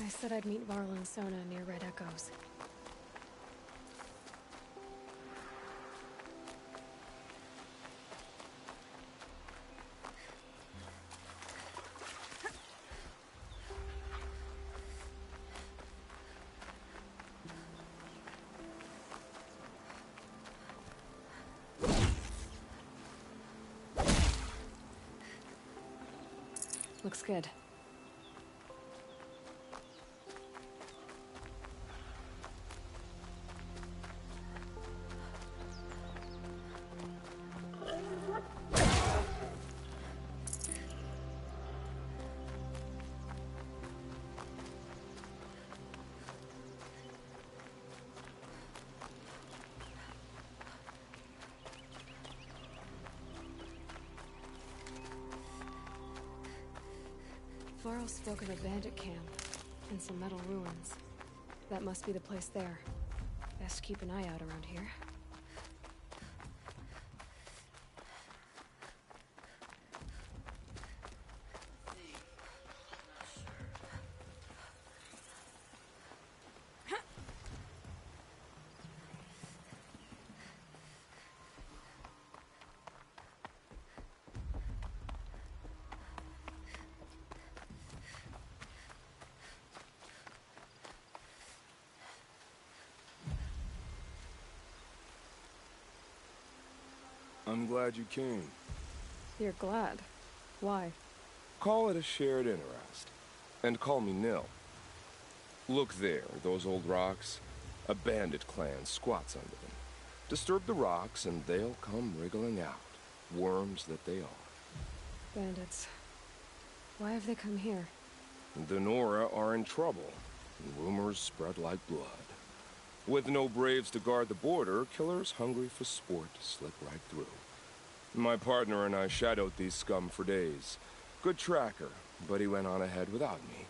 I said I'd meet Varl and Sona near Red Echoes. Looks good. Varl spoke of a bandit camp and some metal ruins. That must be the place there. Best keep an eye out around here. I'm glad you came. You're glad. Why? Call it a shared interest. And call me Nil. Look there, those old rocks. A bandit clan squats under them. Disturb the rocks and they'll come wriggling out. Worms that they are. Bandits. Why have they come here? The Nora are in trouble. Rumors spread like blood. With no braves to guard the border, killers hungry for sport slip right through. My partner and I shadowed these scum for days. Good tracker, but he went on ahead without me.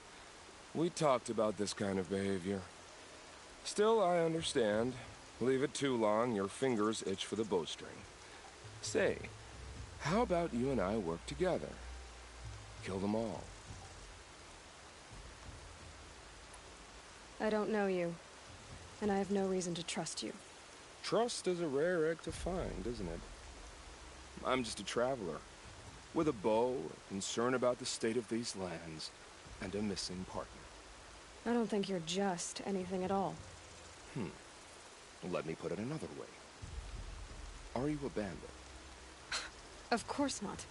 We talked about this kind of behavior. Still, I understand. Leave it too long, your fingers itch for the bowstring. Say, how about you and I work together? Kill them all. I don't know you. And I have no reason to trust you. Trust is a rare egg to find, isn't it? I'm just a traveler, with a bow, a concern about the state of these lands, and a missing partner. I don't think you're just anything at all. Let me put it another way. Are you a bandit? Of course not.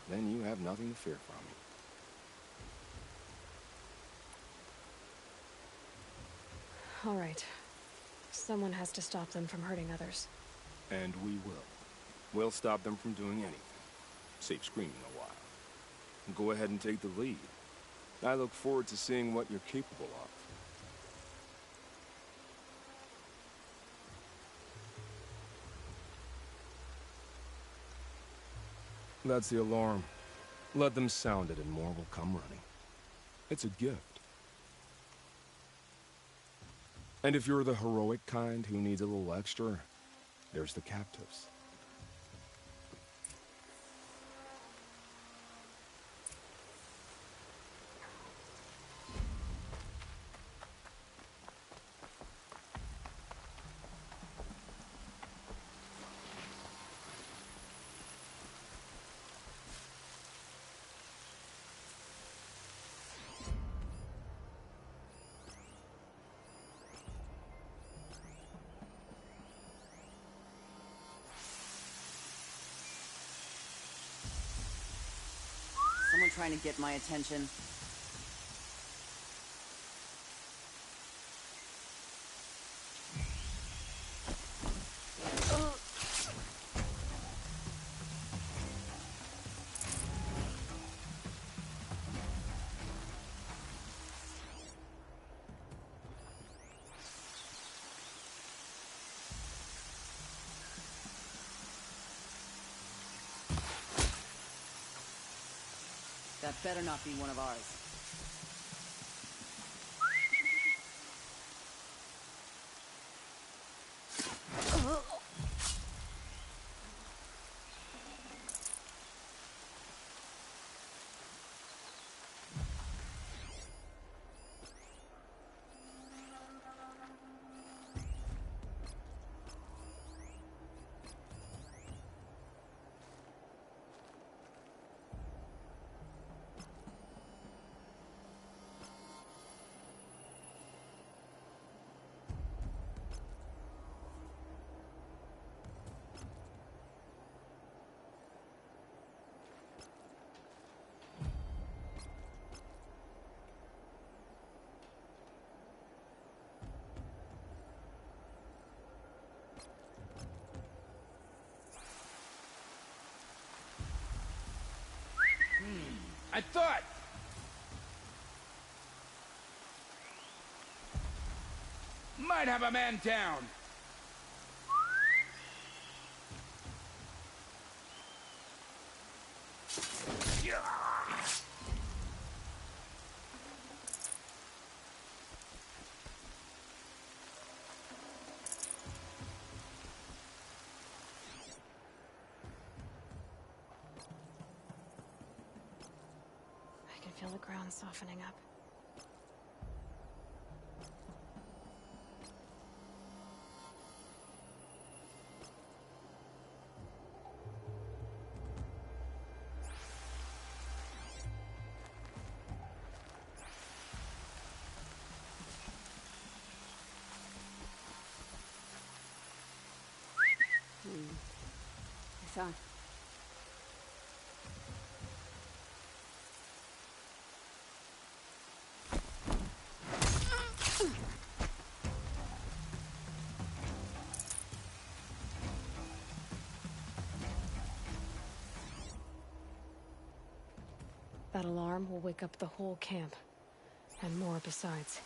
Then you have nothing to fear from me. All right. Someone has to stop them from hurting others. And we will. We'll stop them from doing anything. Save screaming a while. Go ahead and take the lead. I look forward to seeing what you're capable of. That's the alarm. Let them sound it and more will come running. It's a gift. And if you're the heroic kind who needs a little extra, there's the captives. Someone trying to get my attention. That better not be one of ours. I thought... Might have a man down. I can feel the ground softening up. I thought... That alarm will wake up the whole camp. And more besides.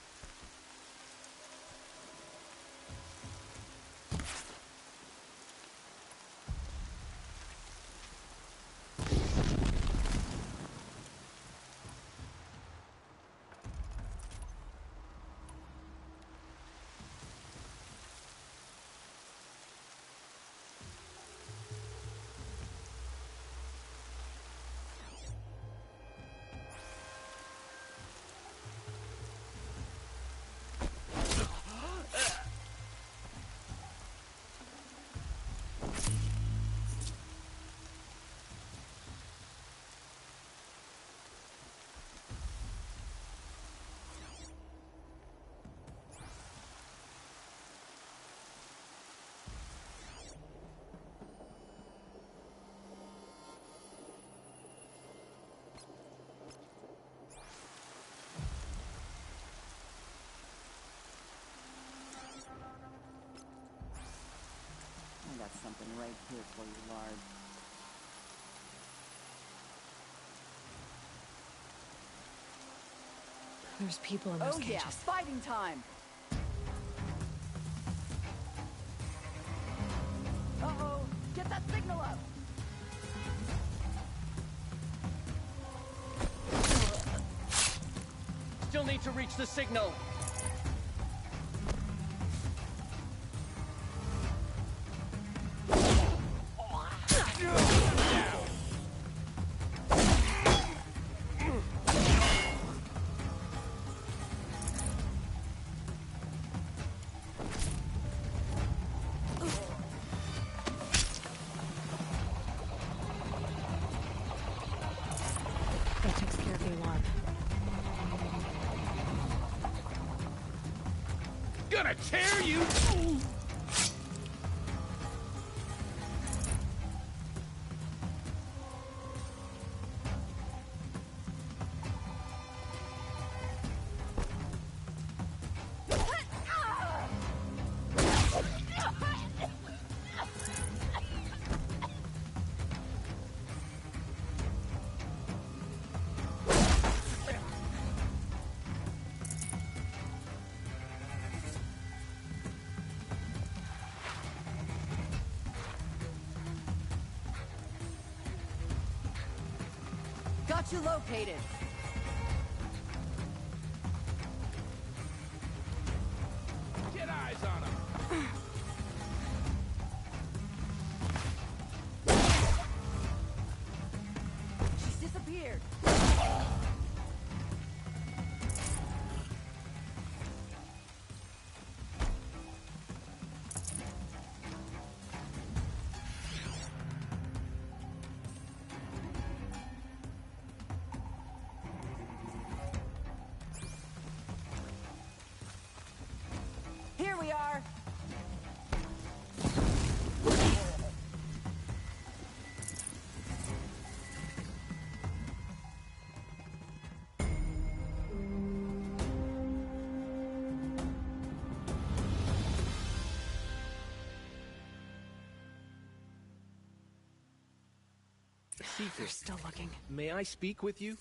I got something right here for you, Lard. There's people in those cages. Yeah, fighting time! Uh-oh! Get that signal up! Still need to reach the signal. That takes care of the alarm. Gonna tear you! Got you located. Get eyes on him! She's disappeared. They're secret. still looking. May I speak with you?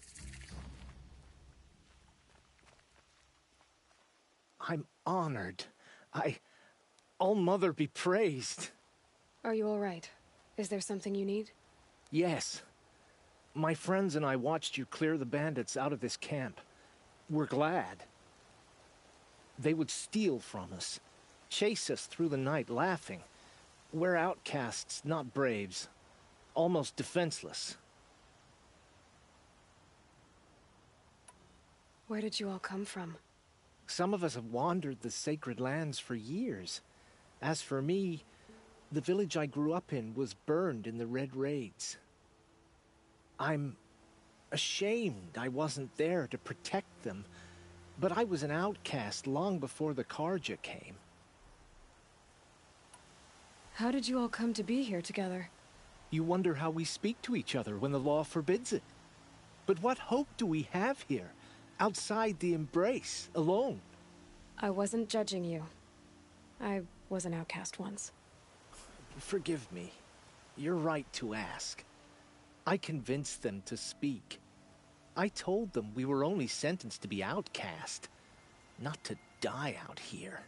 I'm honored. All-Mother be praised. Are you all right? Is there something you need? Yes. My friends and I watched you clear the bandits out of this camp. We're glad. They would steal from us, chase us through the night laughing. We're outcasts, not braves. Almost defenseless. Where did you all come from? Some of us have wandered the sacred lands for years. As for me, the village I grew up in was burned in the Red Raids. I'm ashamed I wasn't there to protect them, but I was an outcast long before the Karja came. How did you all come to be here together? You wonder how we speak to each other when the law forbids it. But what hope do we have here, outside the embrace, alone? I wasn't judging you. I was an outcast once. Forgive me. You're right to ask. I convinced them to speak. I told them we were only sentenced to be outcast, not to die out here.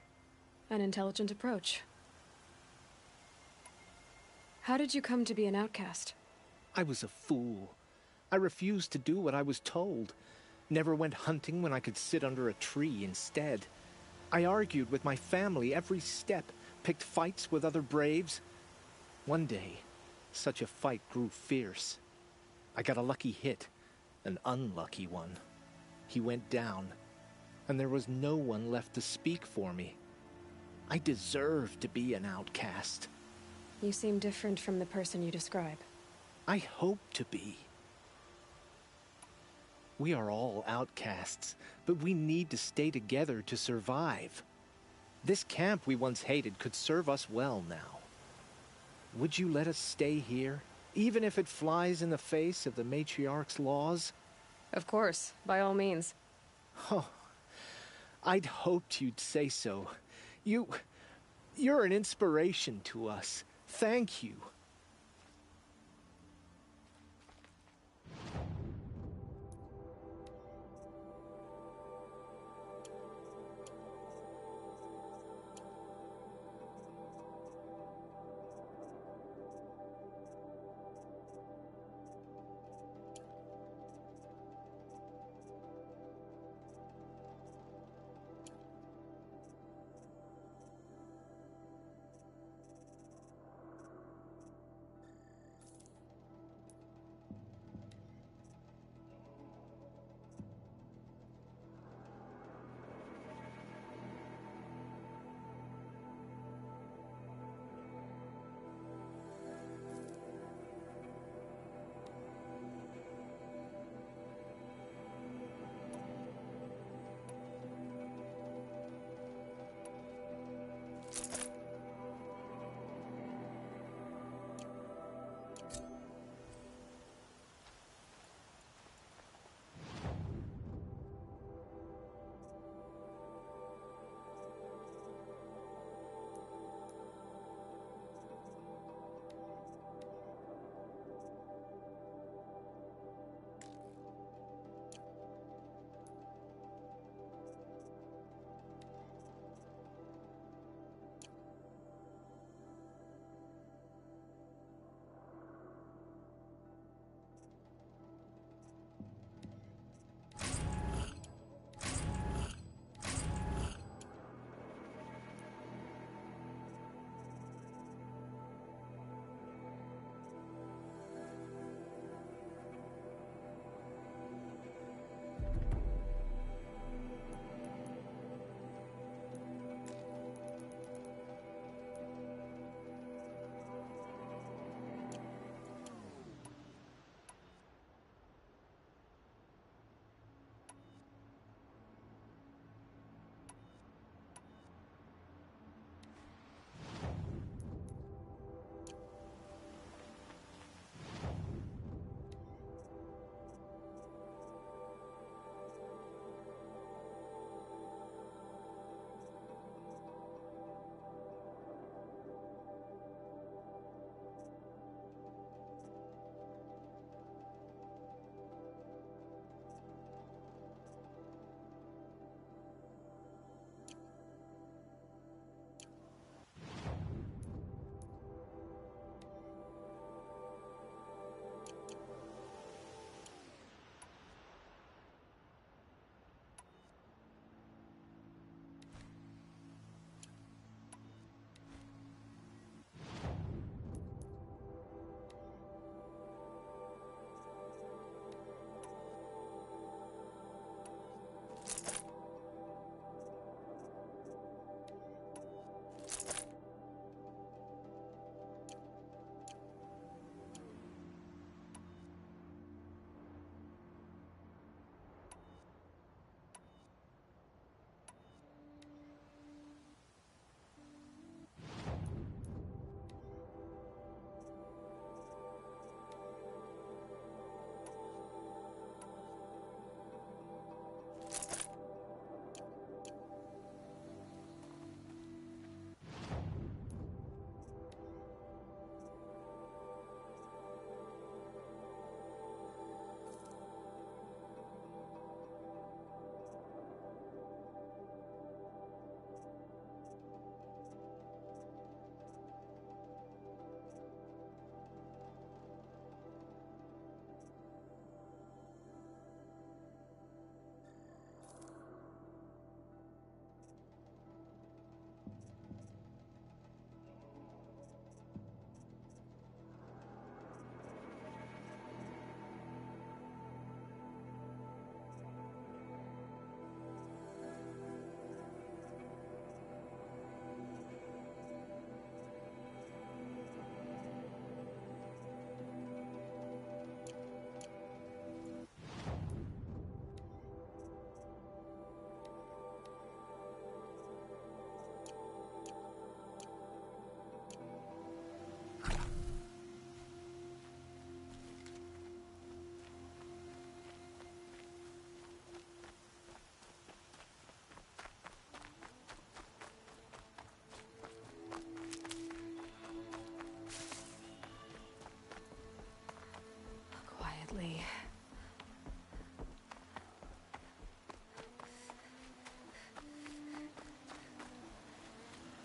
An intelligent approach. How did you come to be an outcast? I was a fool. I refused to do what I was told. Never went hunting when I could sit under a tree instead. I argued with my family every step, picked fights with other braves. One day, such a fight grew fierce. I got a lucky hit, an unlucky one. He went down, and there was no one left to speak for me. I deserved to be an outcast. You seem different from the person you describe. I hope to be. We are all outcasts, but we need to stay together to survive. This camp we once hated could serve us well now. Would you let us stay here, even if it flies in the face of the matriarch's laws? Of course, by all means. Oh, I'd hoped you'd say so. You're an inspiration to us. Thank you.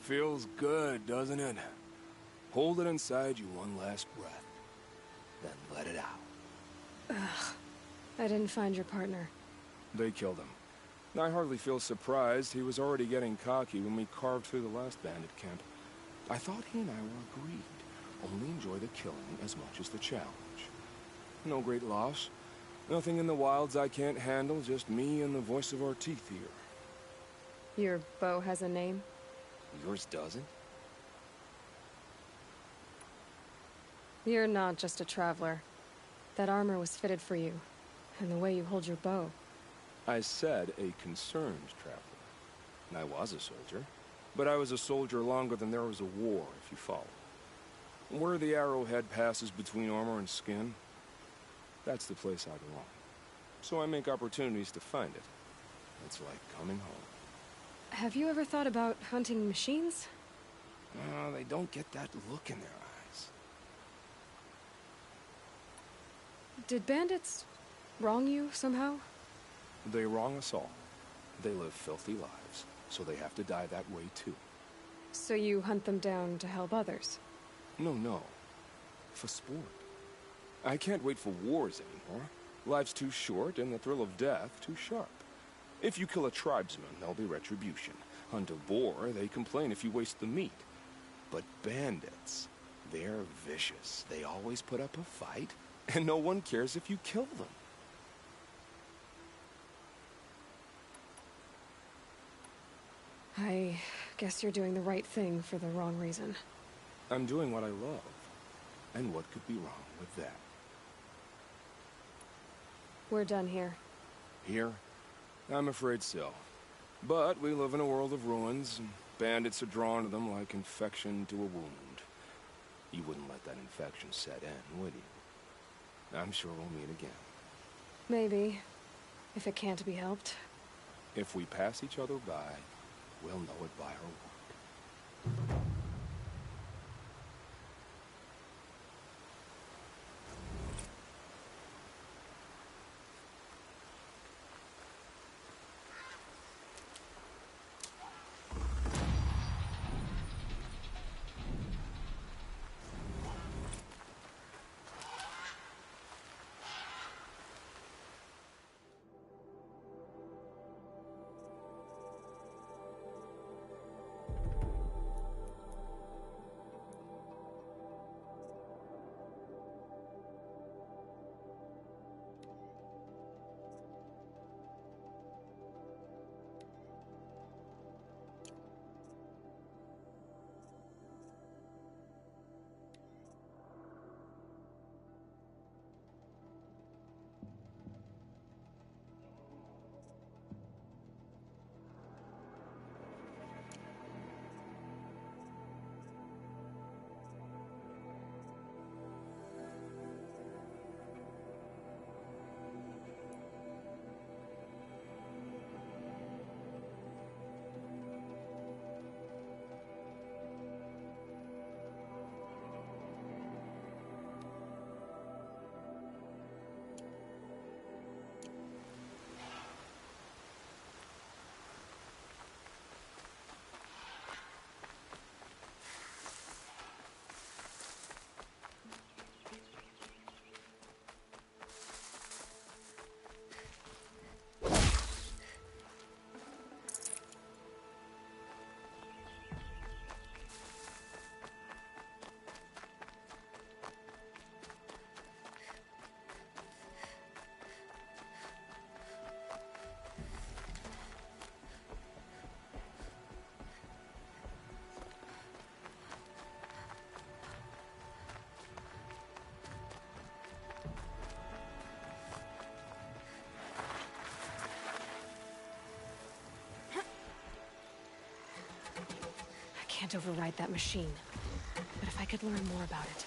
Feels good, doesn't it? Hold it inside you one last breath, then let it out. I didn't find your partner. They killed him. I hardly feel surprised. He was already getting cocky when we carved through the last bandit camp. I thought he and I were agreed. Only enjoy the killing as much as the challenge. No great loss. Nothing in the wilds I can't handle, just me and the voice of our teeth here. Your bow has a name? Yours doesn't? You're not just a traveler. That armor was fitted for you, and the way you hold your bow. I said a concerned traveler. I was a soldier, but I was a soldier longer than there was a war, if you follow. Where the arrowhead passes between armor and skin, that's the place I belong. So I make opportunities to find it. It's like coming home. Have you ever thought about hunting machines? They don't get that look in their eyes. Did bandits wrong you somehow? They wrong us all. They live filthy lives, so they have to die that way too. So you hunt them down to help others? No. For sport. I can't wait for wars anymore. Life's too short and the thrill of death too sharp. If you kill a tribesman, there'll be retribution. Hunt a boar, they complain if you waste the meat. But bandits, they're vicious. They always put up a fight, and no one cares if you kill them. I guess you're doing the right thing for the wrong reason. I'm doing what I love. And what could be wrong with that? We're done here. Here? I'm afraid so. But we live in a world of ruins, and bandits are drawn to them like infection to a wound. You wouldn't let that infection set in, would you? I'm sure we'll meet again. Maybe. If it can't be helped. If we pass each other by, we'll know it by our work. I can't override that machine. But if I could learn more about it.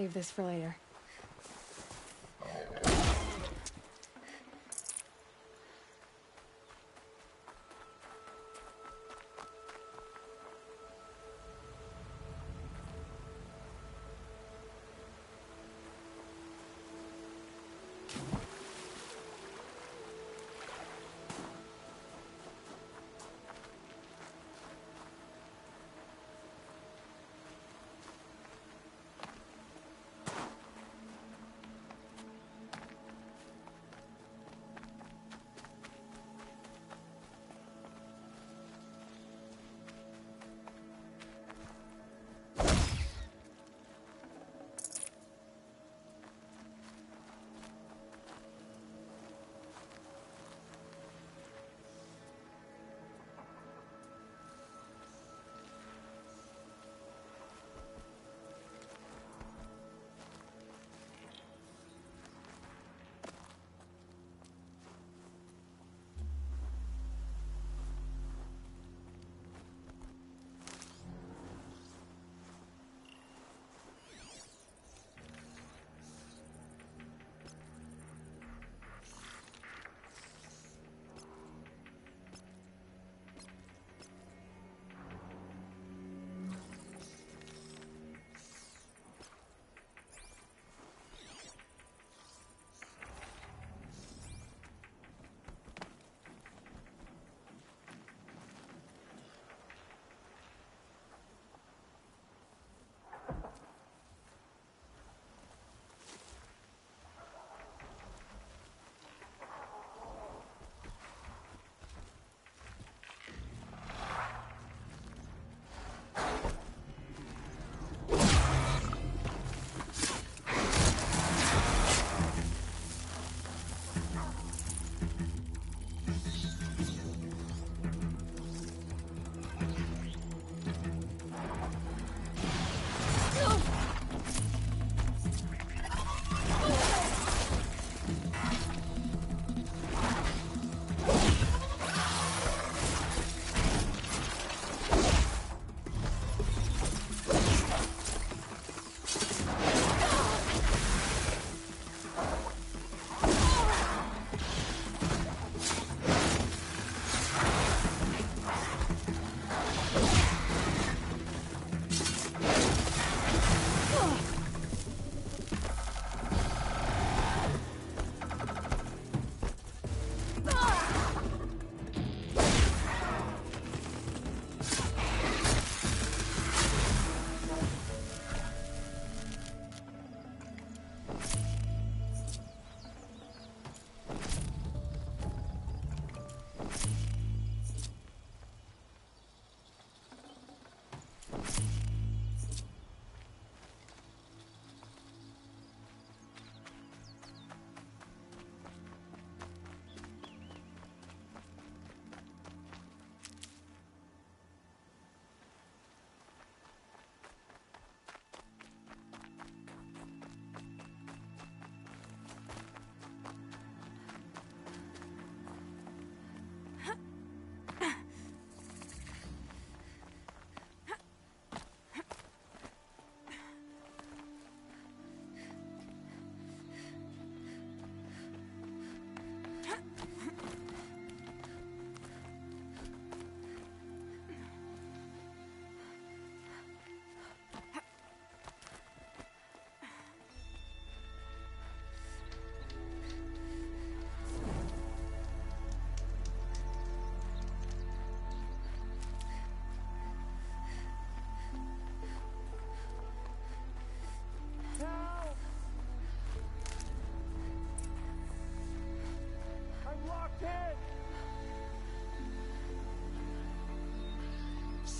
save this for later.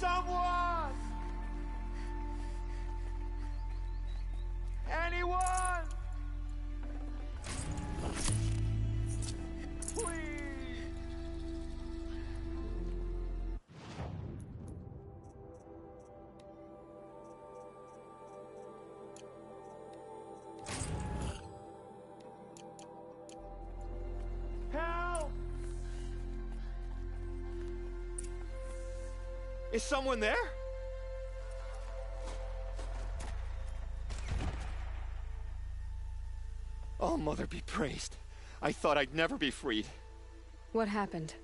Someone! Anyone! Please! Help! Is someone there? All-Mother be praised. I thought I'd never be freed. What happened?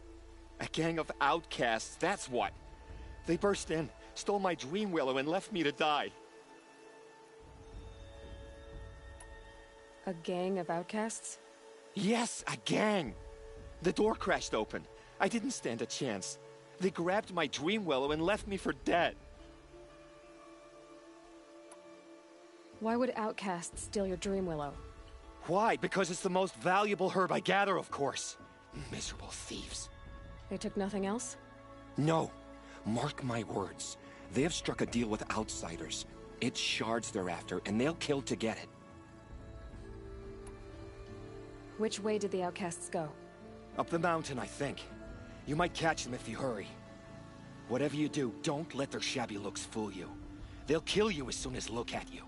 A gang of outcasts, that's what. They burst in, stole my dream willow, and left me to die. A gang of outcasts? Yes, a gang. The door crashed open. I didn't stand a chance. They grabbed my dream willow and left me for dead. Why would outcasts steal your dream willow? Why? Because it's the most valuable herb I gather, of course. Miserable thieves. They took nothing else? No. Mark my words. They have struck a deal with outsiders. It's shards they're after, and they'll kill to get it. Which way did the outcasts go? Up the mountain, I think. You might catch them if you hurry. Whatever you do, don't let their shabby looks fool you. They'll kill you as soon as look at you.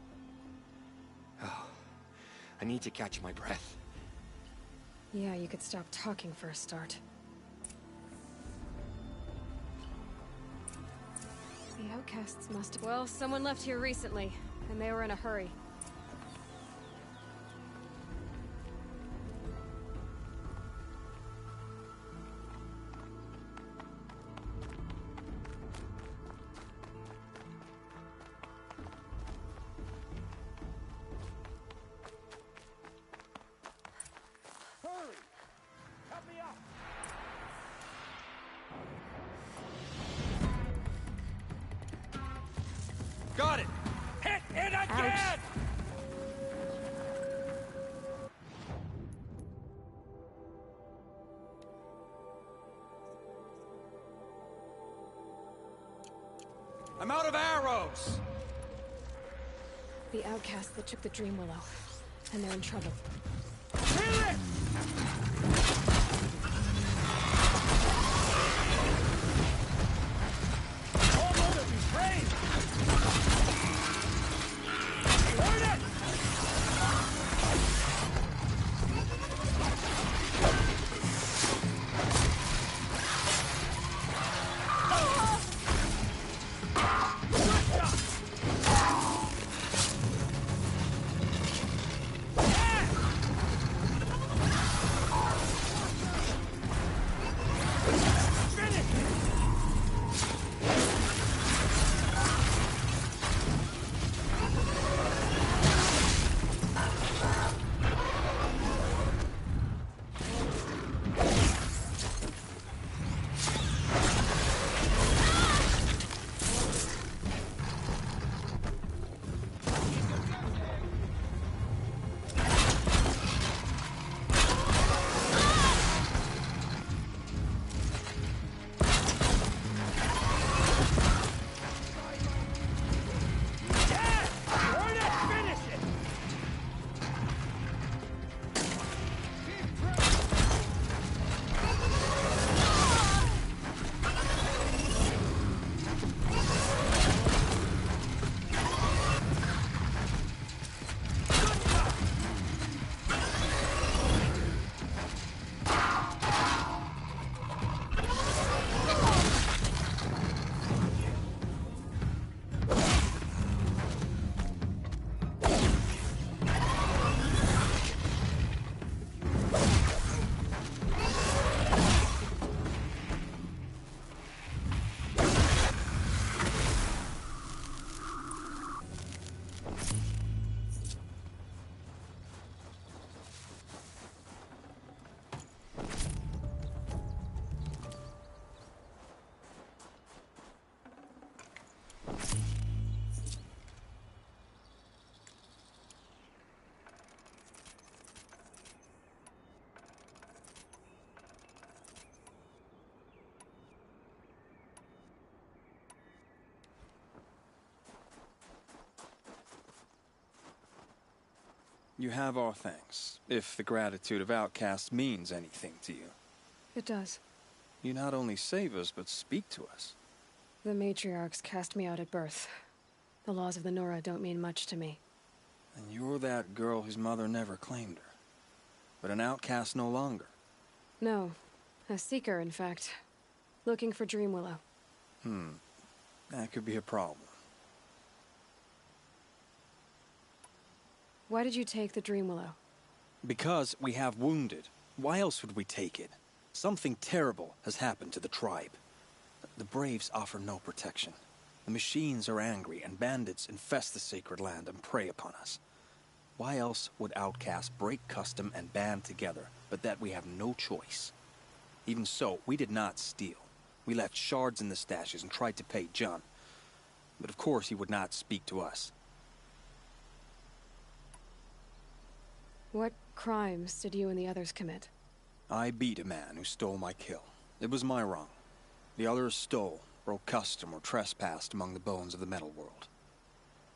Oh, I need to catch my breath. Yeah, you could stop talking for a start. The outcasts must have... Well, someone left here recently, and they were in a hurry. Got it! Hit it again! I'm out of arrows! The outcasts that took the dream willow, and they're in trouble. Kill it! All-Mother be praised! Burn it! You have our thanks, if the gratitude of outcasts means anything to you. It does. You not only save us, but speak to us. The matriarchs cast me out at birth. The laws of the Nora don't mean much to me. And you're that girl whose mother never claimed her. But an outcast no longer. No. A seeker, in fact. Looking for Dream Willow. That could be a problem. Why did you take the Dream Willow? Because we have wounded. Why else would we take it? Something terrible has happened to the tribe. The Braves offer no protection. The machines are angry, and bandits infest the sacred land and prey upon us. Why else would outcasts break custom and band together, but that we have no choice? Even so, we did not steal. We left shards in the stashes and tried to pay John. But of course he would not speak to us. What crimes did you and the others commit? I beat a man who stole my kill. It was my wrong. The others stole, broke custom, or trespassed among the bones of the metal world.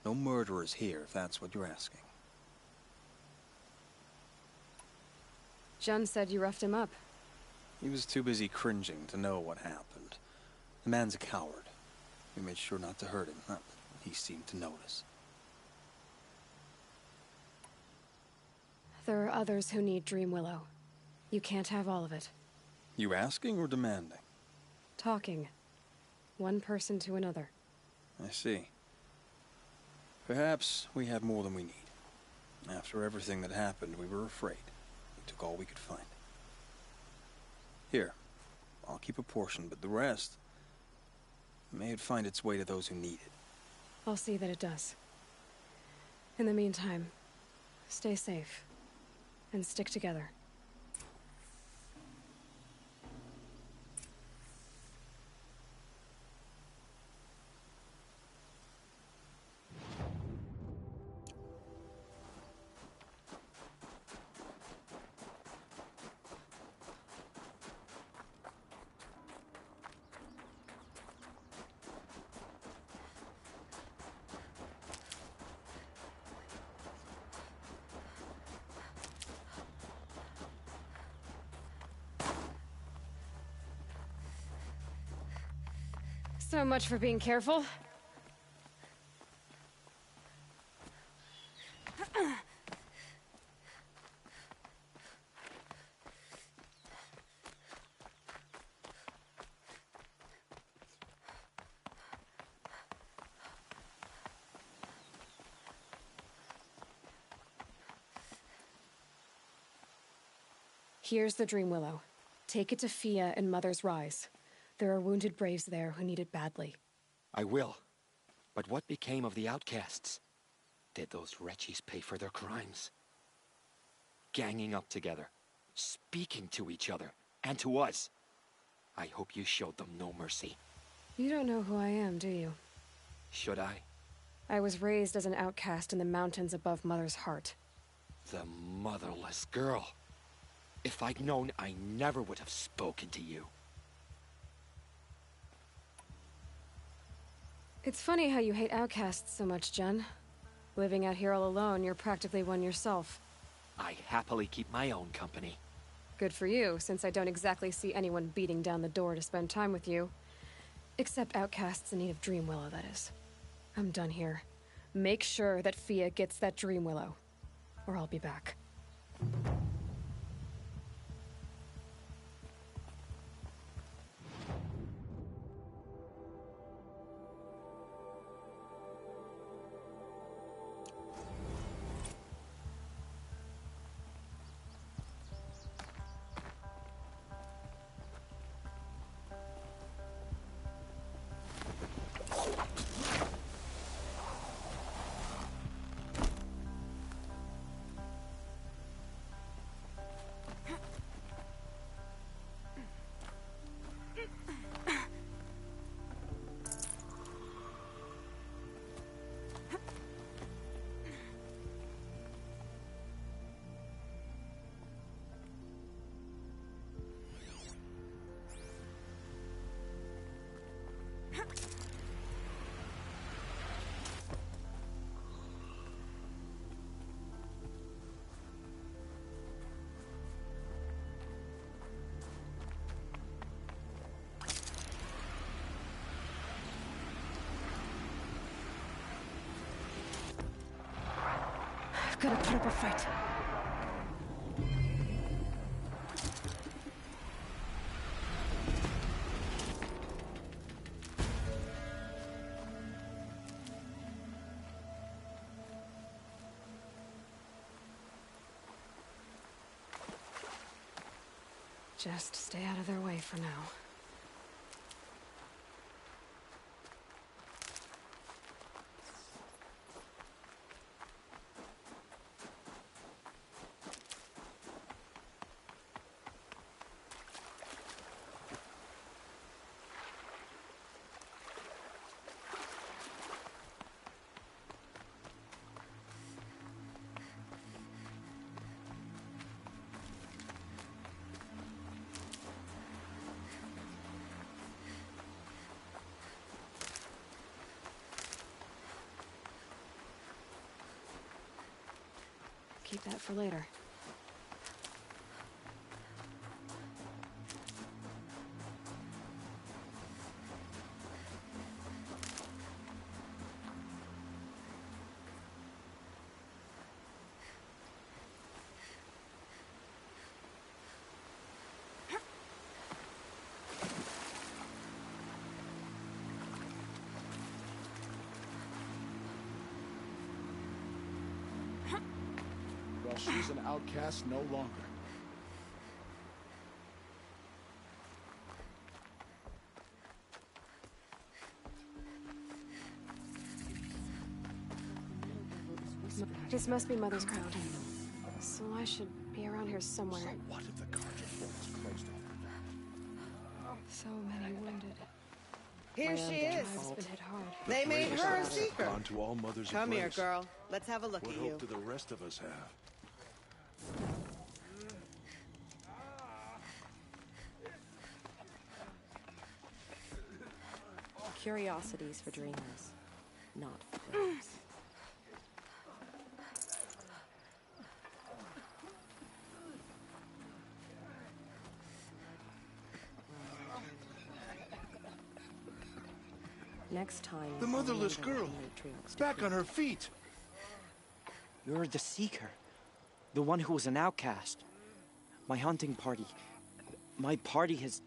No murderers here, if that's what you're asking. Jun said you roughed him up. He was too busy cringing to know what happened. The man's a coward. We made sure not to hurt him. He seemed to notice. There are others who need Dream Willow. You can't have all of it. You asking or demanding? Talking. One person to another. I see. Perhaps we have more than we need. After everything that happened, we were afraid. We took all we could find. Here, I'll keep a portion, but the rest... may it find its way to those who need it. I'll see that it does. In the meantime, stay safe. And stick together. So much for being careful. Here's the Dream Willow. Take it to Fia and Mother's Rise. There are wounded Braves there who need it badly. I will. But what became of the outcasts? Did those wretches pay for their crimes? Ganging up together, speaking to each other, and to us. I hope you showed them no mercy. You don't know who I am, do you? Should I? I was raised as an outcast in the mountains above Mother's heart. The motherless girl. If I'd known, I never would have spoken to you. It's funny how you hate outcasts so much, Jun. Living out here all alone, you're practically one yourself. I happily keep my own company. Good for you, since I don't exactly see anyone beating down the door to spend time with you. Except outcasts in need of Dream Willow, that is. I'm done here. Make sure that Fia gets that Dream Willow, or I'll be back. Gotta put up a fight. Just stay out of their way for now. Keep that for later. Well, she's an outcast no longer. This must be Mother's crowd. So I should be around here somewhere. So what if the Carja fort is closed off? So many wounded. Here she is. Tribe's been hit hard. They made her a seeker. Gone to all mothers of Come here, grace. girl. Let's have a look What at you. hope do the rest of us have? Curiosities for dreamers, not for dreamers. Next time... The motherless girl! Back on her feet! You're the Seeker. The one who was an outcast. My hunting party. My party has...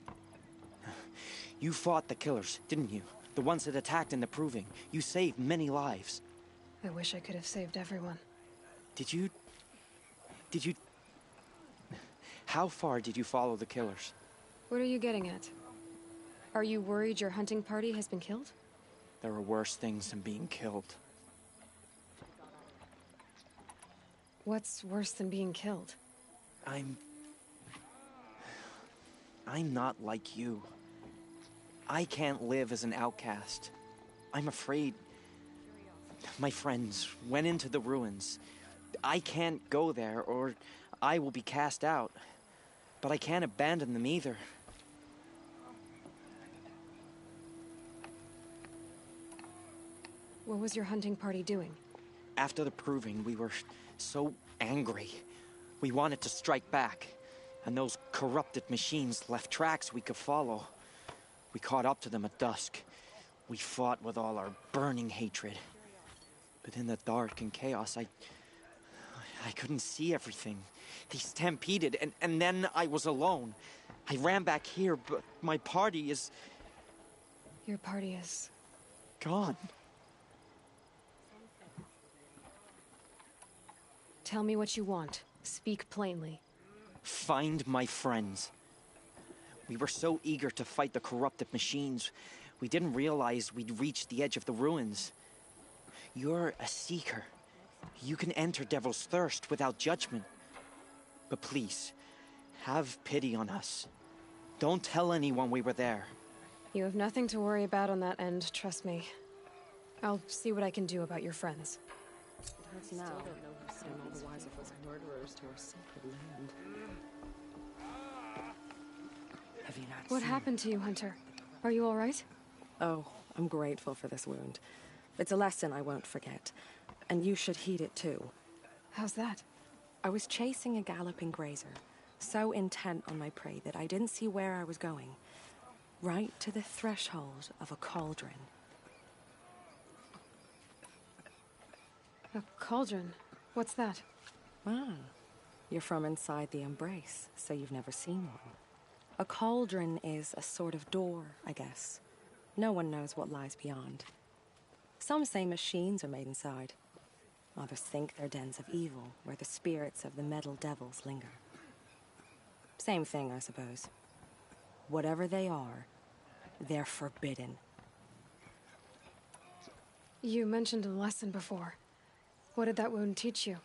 You fought the killers, didn't you? The ones that attacked in the Proving. You saved many lives. I wish I could have saved everyone. Did you... How far did you follow the killers? What are you getting at? Are you worried your hunting party has been killed? There are worse things than being killed. What's worse than being killed? I'm not like you. I can't live as an outcast. I'm afraid. My friends went into the ruins. I can't go there, or I will be cast out. But I can't abandon them either. What was your hunting party doing? After the Proving, we were so angry. We wanted to strike back. And those corrupted machines left tracks we could follow. We caught up to them at dusk. We fought with all our burning hatred. But in the dark and chaos, I couldn't see everything. They stampeded, and then I was alone. I ran back here, but my party is... Your party is... gone. Tell me what you want. Speak plainly. Find my friends. We were so eager to fight the corrupted machines, we didn't realize we'd reached the edge of the ruins. You're a seeker. You can enter Devil's Thirst without judgment. But please, have pity on us. Don't tell anyone we were there. You have nothing to worry about on that end, trust me. I'll see what I can do about your friends. Perhaps now, and all the wiser for murderers to our sacred land. Have you not What seen? happened to you, Hunter? Are you all right? Oh, I'm grateful for this wound. It's a lesson I won't forget. And you should heed it too. How's that? I was chasing a galloping grazer, so intent on my prey that I didn't see where I was going. Right to the threshold of a cauldron. A cauldron? What's that? Ah, you're from inside the Embrace, so you've never seen one. A cauldron is a sort of door, I guess. No one knows what lies beyond. Some say machines are made inside. Others think they're dens of evil, where the spirits of the metal devils linger. Same thing, I suppose. Whatever they are, they're forbidden. You mentioned a lesson before. What did that wound teach you?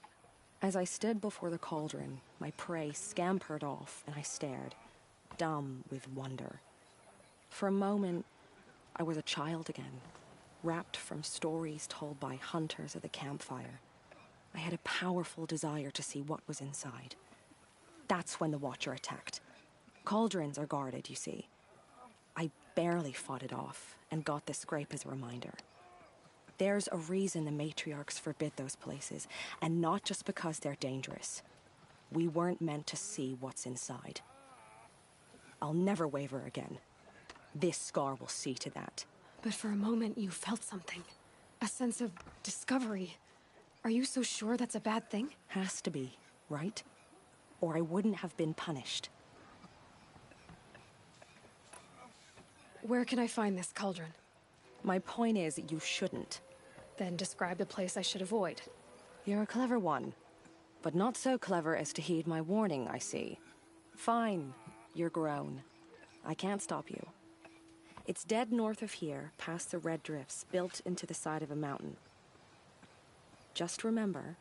As I stood before the cauldron, my prey scampered off, and I stared, dumb with wonder. For a moment, I was a child again, wrapped from stories told by hunters at the campfire. I had a powerful desire to see what was inside. That's when the Watcher attacked. Cauldrons are guarded, you see. I barely fought it off, and got the scrape as a reminder. There's a reason the matriarchs forbid those places, and not just because they're dangerous. We weren't meant to see what's inside. I'll never waver again. This scar will see to that. But for a moment you felt something. A sense of discovery. Are you so sure that's a bad thing? Has to be, right? Or I wouldn't have been punished. Where can I find this cauldron? My point is, you shouldn't. Then describe the place I should avoid. You're a clever one. But not so clever as to heed my warning, I see. Fine, you're grown. I can't stop you. It's dead north of here, past the red drifts, built into the side of a mountain. Just remember,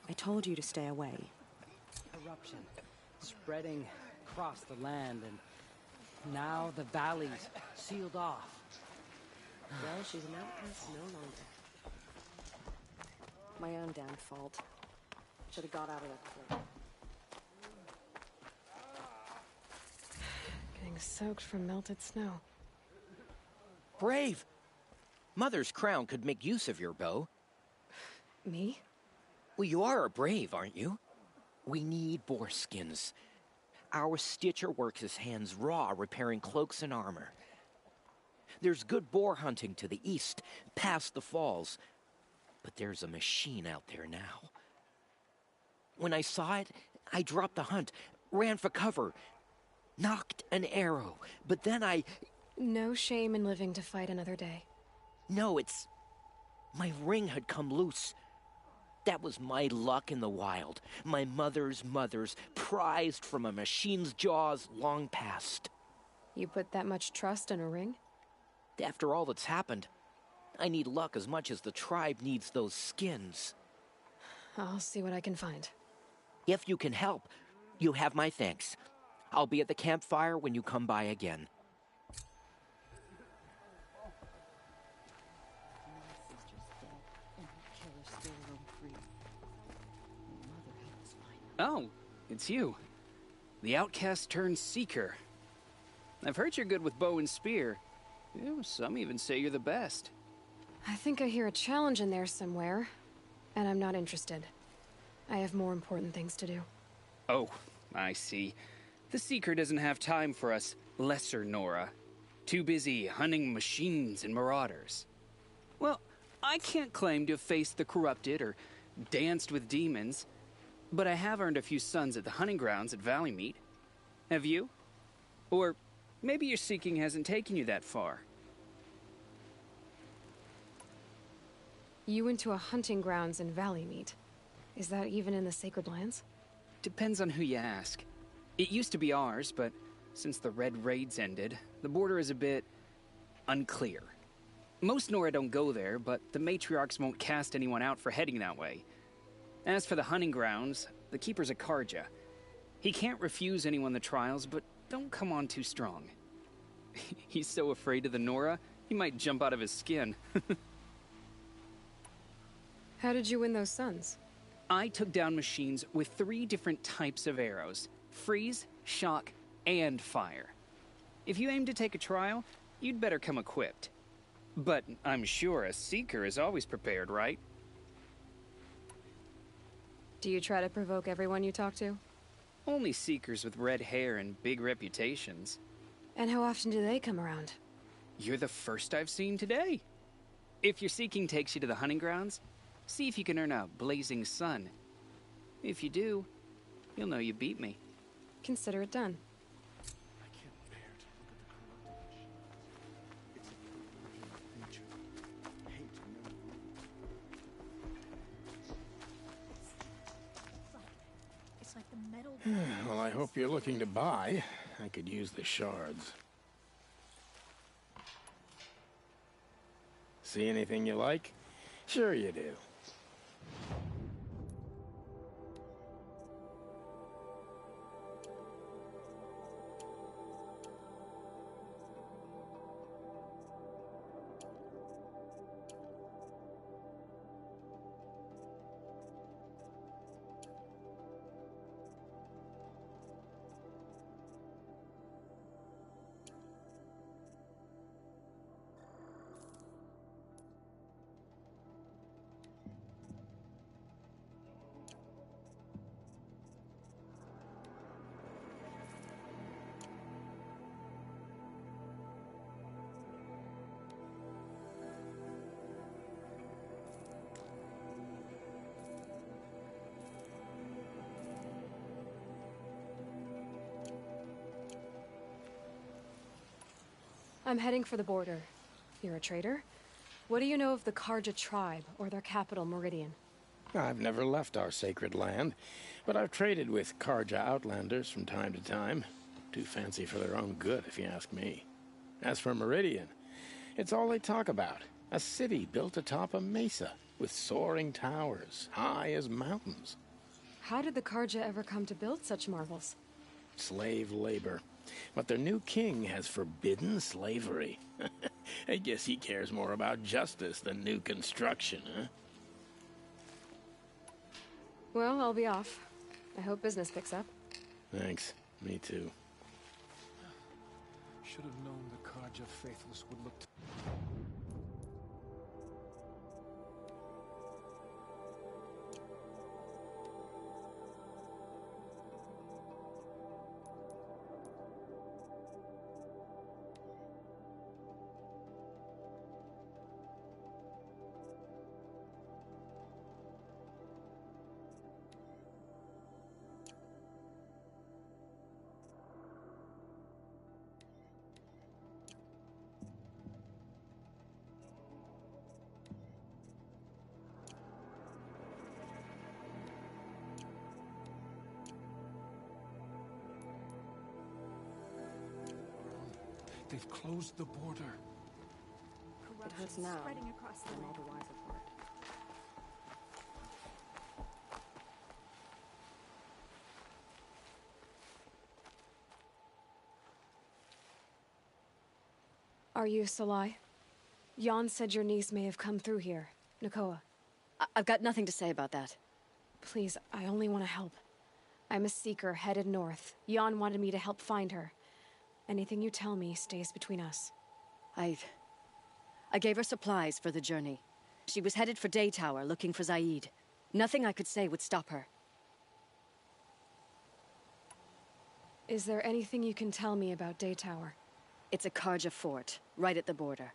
I told you to stay away. Corruption spreading across the land, and now the valley's sealed off. Well, she's an outcast no longer. My own damn fault. Should have got out of that quick. Getting soaked from melted snow. Brave! Mother's crown could make use of your bow. Me? Well, you are a brave, aren't you? We need boar skins. Our stitcher works his hands raw repairing cloaks and armor. There's good boar hunting to the east, past the falls. But there's a machine out there now. When I saw it, I dropped the hunt, ran for cover, knocked an arrow, but then I... No shame in living to fight another day. No, it's... my ring had come loose. That was my luck in the wild. My mother's prized from a machine's jaws long past. You put that much trust in a ring? After all that's happened, I need luck as much as the tribe needs those skins. I'll see what I can find. If you can help, you have my thanks. I'll be at the campfire when you come by again. Oh, it's you. The outcast turned seeker. I've heard you're good with bow and spear. Some even say you're the best. I think I hear a challenge in there somewhere, and I'm not interested. I have more important things to do. Oh, I see. The Seeker doesn't have time for us lesser Nora. Too busy hunting machines and marauders. Well, I can't claim to have faced the corrupted or danced with demons, but I have earned a few sons at the hunting grounds at Valleymeet. Have you? Or maybe your seeking hasn't taken you that far. You went to a hunting grounds in Valleymeet. Is that even in the Sacred Lands? Depends on who you ask. It used to be ours, but since the Red Raids ended, the border is a bit unclear. Most Nora don't go there, but the matriarchs won't cast anyone out for heading that way. As for the hunting grounds, the keeper's a Karja. He can't refuse anyone the trials, but don't come on too strong. He's so afraid of the Nora, he might jump out of his skin. How did you win those sons? I took down machines with 3 different types of arrows: freeze, shock, and fire. If you aim to take a trial, you'd better come equipped. But I'm sure a seeker is always prepared, right? Do you try to provoke everyone you talk to? Only seekers with red hair and big reputations. And how often do they come around? You're the first I've seen today. If your seeking takes you to the hunting grounds, see if you can earn a blazing sun. If you do, you'll know you beat me. Consider it done. I can't bear to look at the corrupted machine. It's a perversion of nature. Hate never It's like the metal. Well, I hope If you're looking to buy, I could use the shards. See anything you like? Sure you do. I'm heading for the border. You're a trader? What do you know of the Karja tribe, or their capital, Meridian? I've never left our sacred land, but I've traded with Karja outlanders from time to time. Too fancy for their own good, if you ask me. As for Meridian, it's all they talk about. A city built atop a mesa, with soaring towers, high as mountains. How did the Karja ever come to build such marvels? Slave labor. But their new king has forbidden slavery. I guess he cares more about justice than new construction, huh? Well, I'll be off. I hope business picks up. Thanks. Me too. Should have known the Karja faithless would look. They've closed the border. It hurts now. I'm all the wiser for it. Are you Salai? Jan said your niece may have come through here. Nakoa. I've got nothing to say about that. Please, I only want to help. I'm a seeker headed north. Jan wanted me to help find her. Anything you tell me stays between us. I gave her supplies for the journey. She was headed for Day Tower, looking for Zaid. Nothing I could say would stop her. Is there anything you can tell me about Day Tower? It's a Karja fort, right at the border.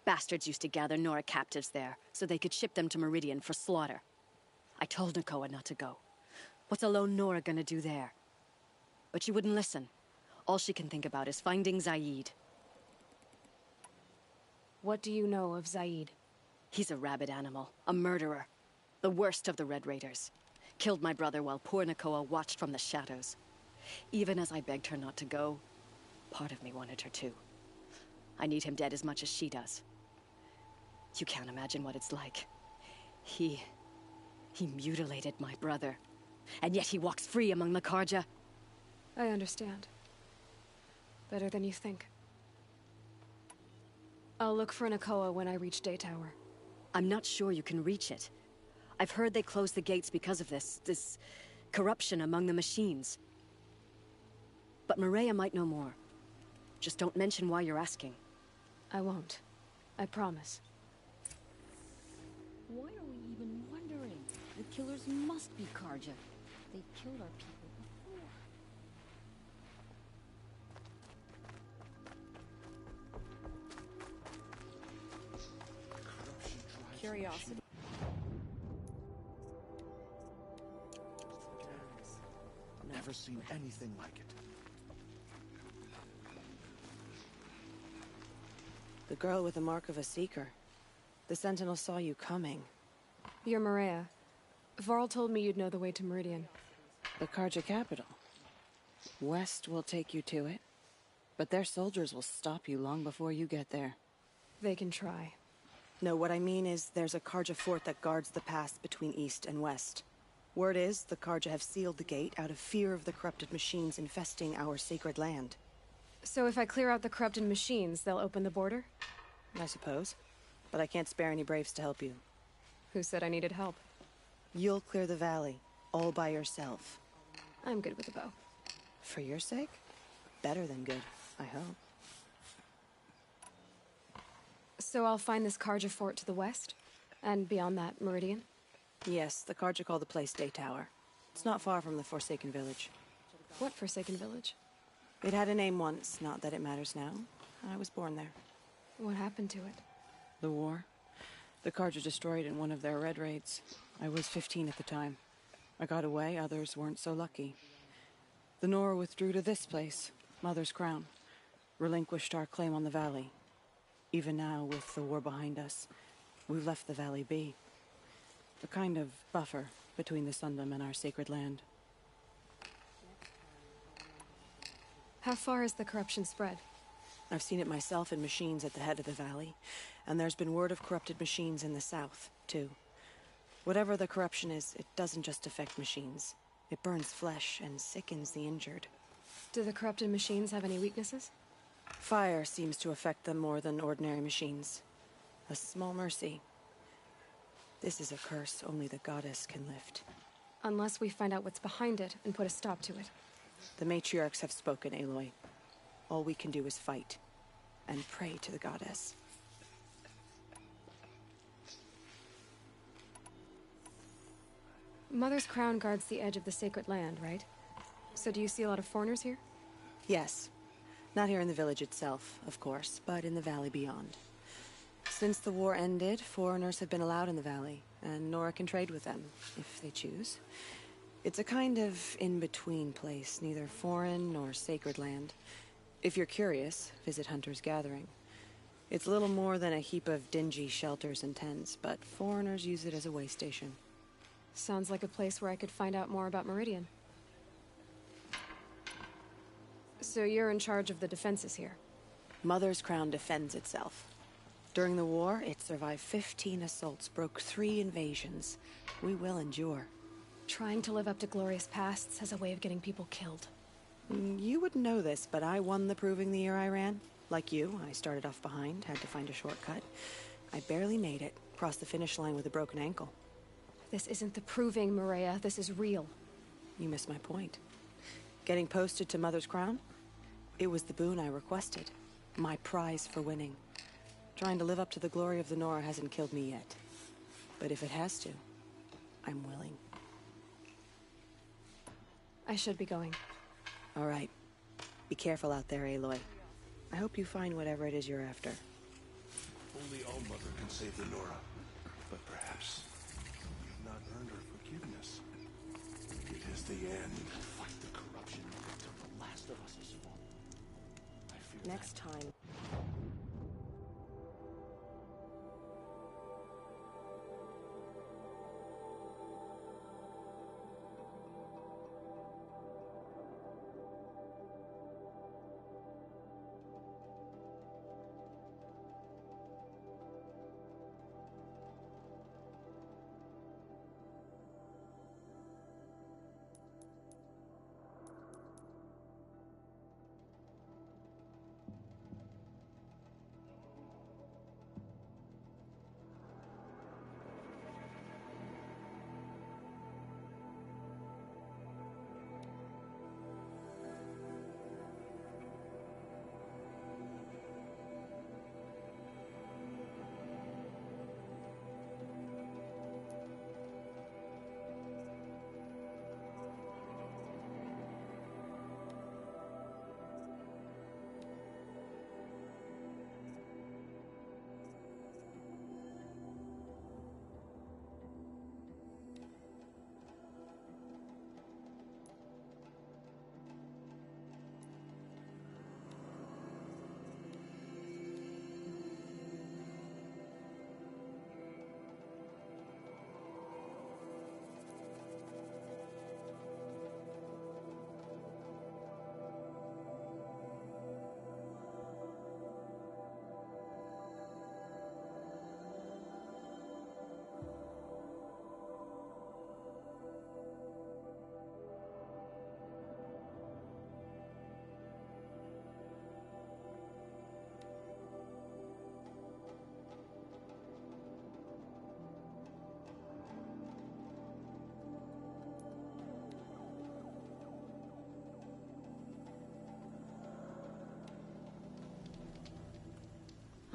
Bastards used to gather Nora captives there, so they could ship them to Meridian for slaughter. I told Nakoa not to go. What's a lone Nora gonna do there? But she wouldn't listen. All she can think about is finding Zaid. What do you know of Zaid? He's a rabid animal, a murderer. The worst of the Red Raiders. Killed my brother while poor Nakoa watched from the shadows. Even as I begged her not to go, part of me wanted her to. I need him dead as much as she does. You can't imagine what it's like. He mutilated my brother. And yet he walks free among the Karja. I understand. Better than you think. I'll look for Nakoa when I reach Day Tower. I'm not sure you can reach it. I've heard they closed the gates because of this corruption among the machines. But Maria might know more. Just don't mention why you're asking. I won't. I promise. Why are we even wondering? The killers must be Karja. They've killed our people before. Curiosity. Never seen anything like it. The girl with the mark of a seeker. The Sentinel saw you coming. You're Maria. Varl told me you'd know the way to Meridian. The Karja capital. West will take you to it, but their soldiers will stop you long before you get there. They can try. No, what I mean is there's a Karja fort that guards the pass between East and West. Word is the Karja have sealed the gate out of fear of the corrupted machines infesting our sacred land. So if I clear out the corrupted machines, they'll open the border? I suppose. But I can't spare any braves to help you. Who said I needed help? You'll clear the valley, all by yourself. I'm good with a bow. For your sake? Better than good, I hope. So I'll find this Karja fort to the west? And beyond that, Meridian? Yes, the Karja call the place Day Tower. It's not far from the Forsaken Village. What Forsaken Village? It had a name once, not that it matters now. I was born there. What happened to it? The war. The Karja destroyed in one of their red raids. I was 15 at the time. I got away, others weren't so lucky. The Nora withdrew to this place, Mother's Crown. Relinquished our claim on the valley. Even now, with the war behind us, we've left the valley be. A kind of buffer between the Sundom and our sacred land. How far has the corruption spread? I've seen it myself in machines at the head of the valley, and there's been word of corrupted machines in the south, too. Whatever the corruption is, it doesn't just affect machines. It burns flesh and sickens the injured. Do the corrupted machines have any weaknesses? Fire seems to affect them more than ordinary machines. A small mercy. This is a curse only the goddess can lift. Unless we find out what's behind it and put a stop to it. The matriarchs have spoken, Aloy. All we can do is fight, and pray to the goddess. Mother's Crown guards the edge of the sacred land, right? So do you see a lot of foreigners here? Yes. Not here in the village itself, of course, but in the valley beyond. Since the war ended, foreigners have been allowed in the valley, and Nora can trade with them, if they choose. It's a kind of in-between place, neither foreign nor sacred land. If you're curious, visit Hunter's Gathering. It's little more than a heap of dingy shelters and tents, but foreigners use it as a way station. Sounds like a place where I could find out more about Meridian. So you're in charge of the defenses here? Mother's Crown defends itself. During the war, it survived 15 assaults, broke 3 invasions. We will endure. Trying to live up to glorious pasts has a way of getting people killed. You wouldn't know this, but I won the proving the year I ran. Like you, I started off behind, had to find a shortcut. I barely made it, crossed the finish line with a broken ankle. This isn't the proving, Maria. This is real. You missed my point. Getting posted to Mother's Crown? It was the boon I requested. My prize for winning. Trying to live up to the glory of the Nora hasn't killed me yet. But if it has to, I'm willing. I should be going. All right. Be careful out there, Aloy. I hope you find whatever it is you're after. Only All-Mother can save the Nora. But perhaps you've not earned her forgiveness. It is the end. Fight the corruption until the last of us is fallen. I fear Next time.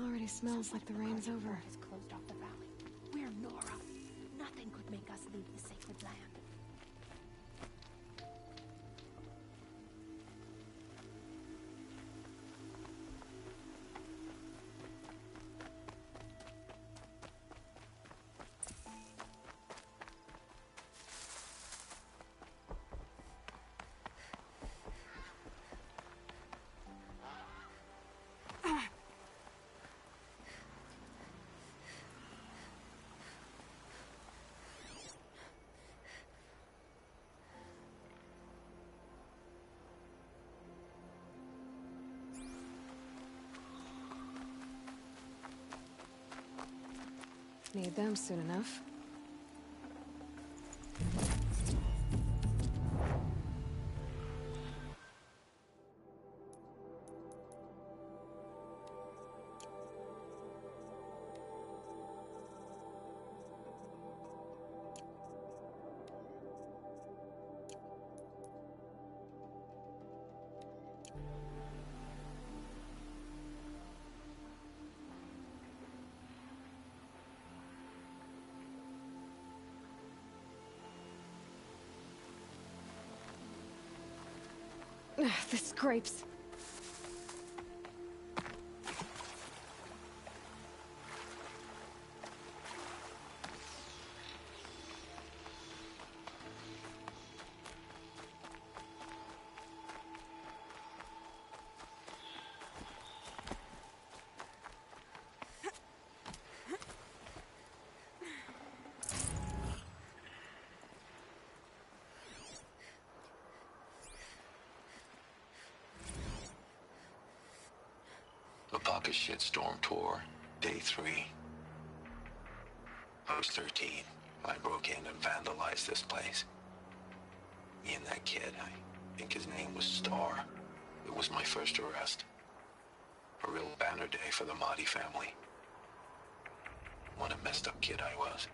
already smells like the rain's over. Has closed off the valley. We're Nora. Nothing could make us leave the sacred land. Need them soon enough. Ugh, the scrapes. The Pocket Shitstorm Tour, Day 3. I was 13. I broke in and vandalized this place. Me and that kid, I think his name was Star. It was my first arrest. A real banner day for the Mahdi family. What a messed up kid I was.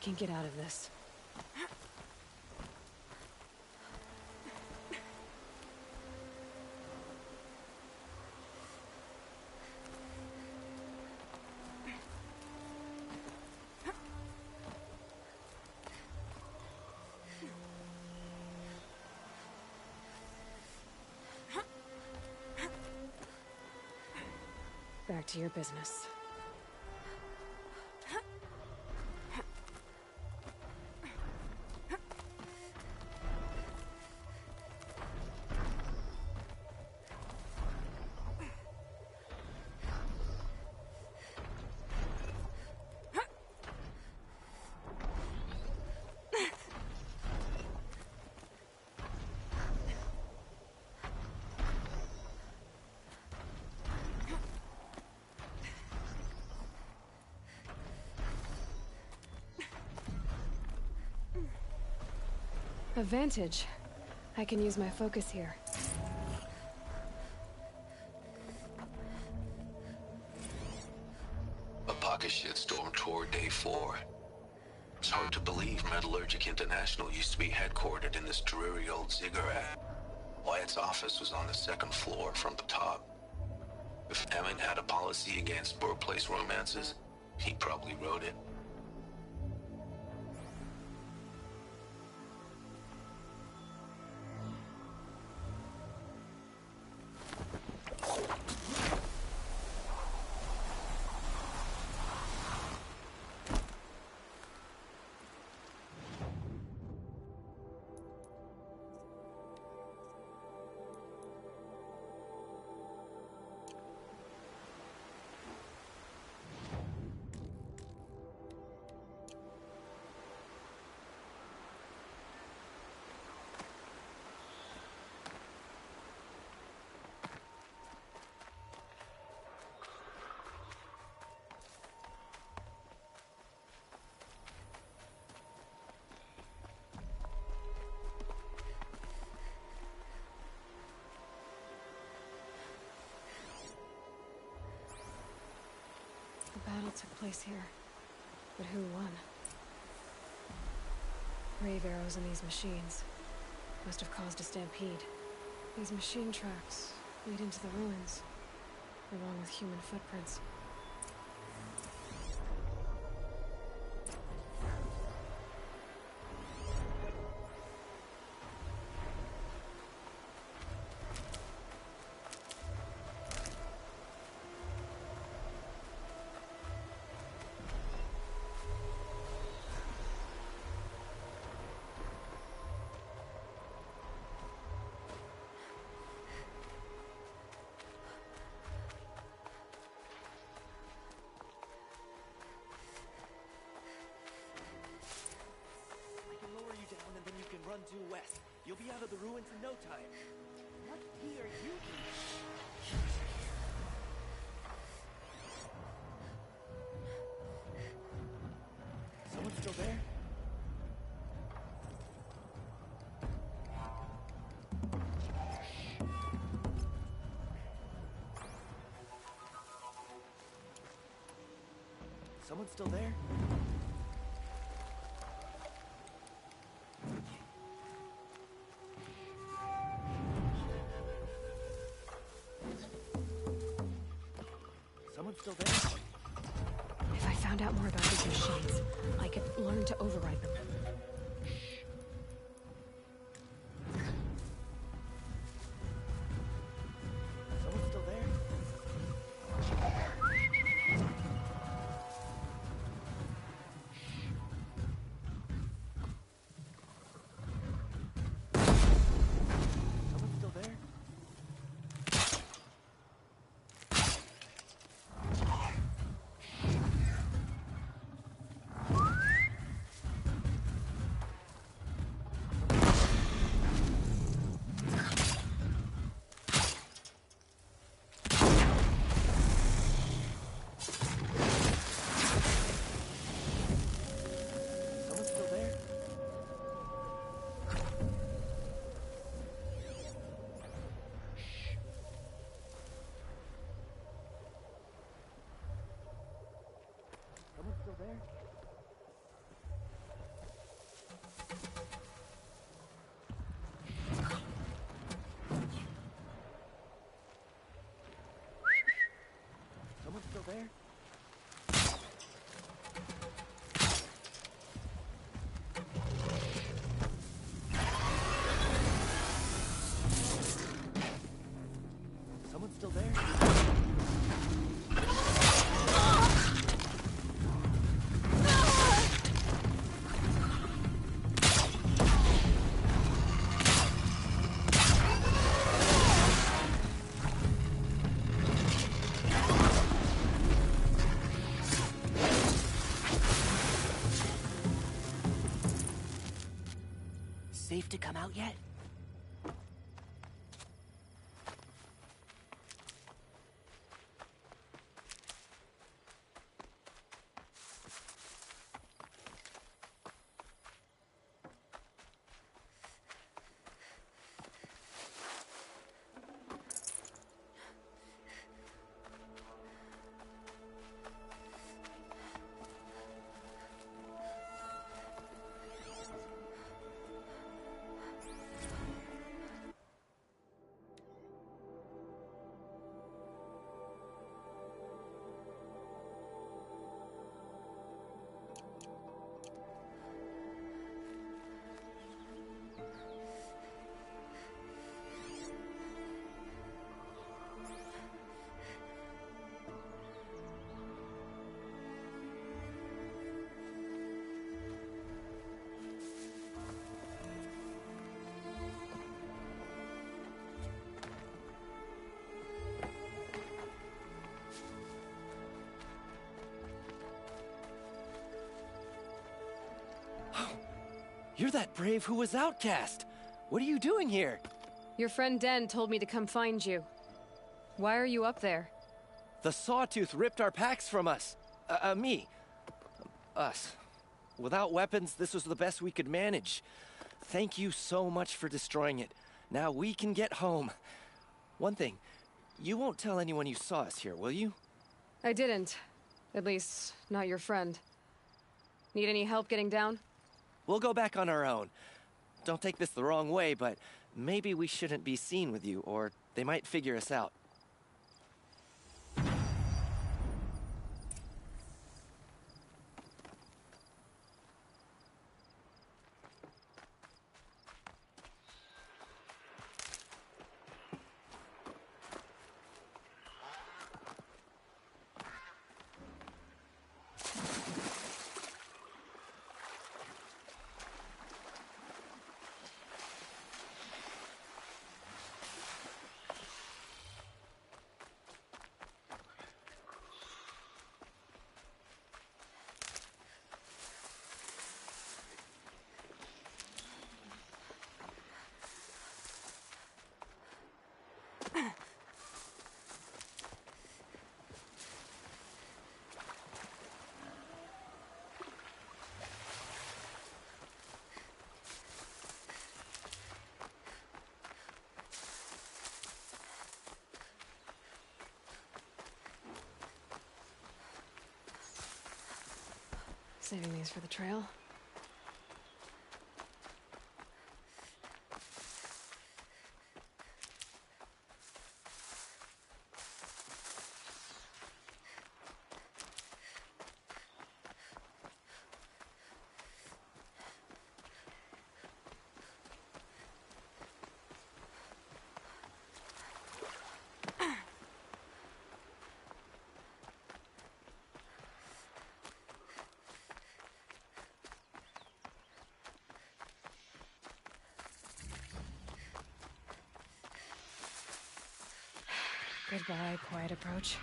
can get out of this. Back to your business. Advantage. I can use my focus here. A pocket shitstorm toward day 4. It's hard to believe Metallurgic International used to be headquartered in this dreary old ziggurat. Wyatt's office was on the 2nd floor from the top. If Emmett had a policy against workplace romances, he probably wrote it. The battle took place here, but who won? Grave arrows in these machines must have caused a stampede. These machine tracks lead into the ruins, along with human footprints. Run due west. You'll be out of the ruins in no time. What tea are you eating? Someone still there? Someone still there? Someone still there? If I found out more about these machines, I could learn to override them. Someone still there? Someone still there? safe to come out yet? You're that brave who was outcast. What are you doing here? Your friend Den told me to come find you. Why are you up there? The Sawtooth ripped our packs from us. Me. Us. Without weapons, this was the best we could manage. Thank you so much for destroying it. Now we can get home. One thing, you won't tell anyone you saw us here, will you? I didn't. At least, not your friend. Need any help getting down? We'll go back on our own. Don't take this the wrong way, but maybe we shouldn't be seen with you, or they might figure us out. Saving these for the trail. Goodbye, quiet approach.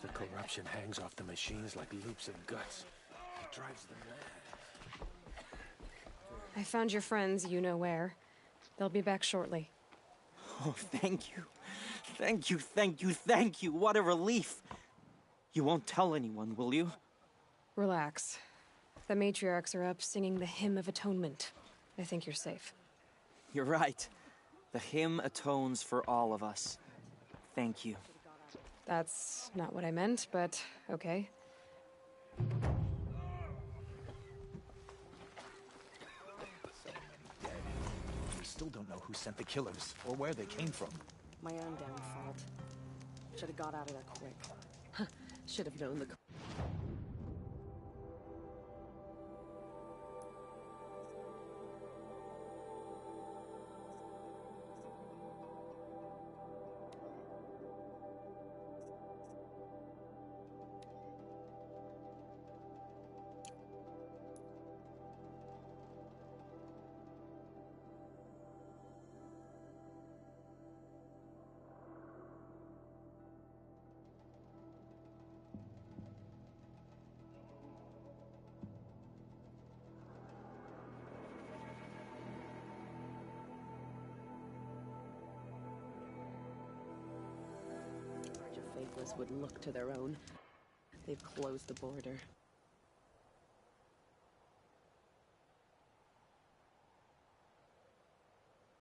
The corruption hangs off the machines like loops of guts. It drives them mad. I found your friends, you know where. They'll be back shortly. Oh, thank you. Thank you, thank you, thank you. What a relief. You won't tell anyone, will you? Relax. The matriarchs are up singing the Hymn of Atonement. I think you're safe. You're right. The hymn atones for all of us. Thank you. That's not what I meant, but okay. We still don't know who sent the killers, or where they came from. My own damn fault. Should have got out of there quick. Should have known the... faithless would look to their own. They've closed the border.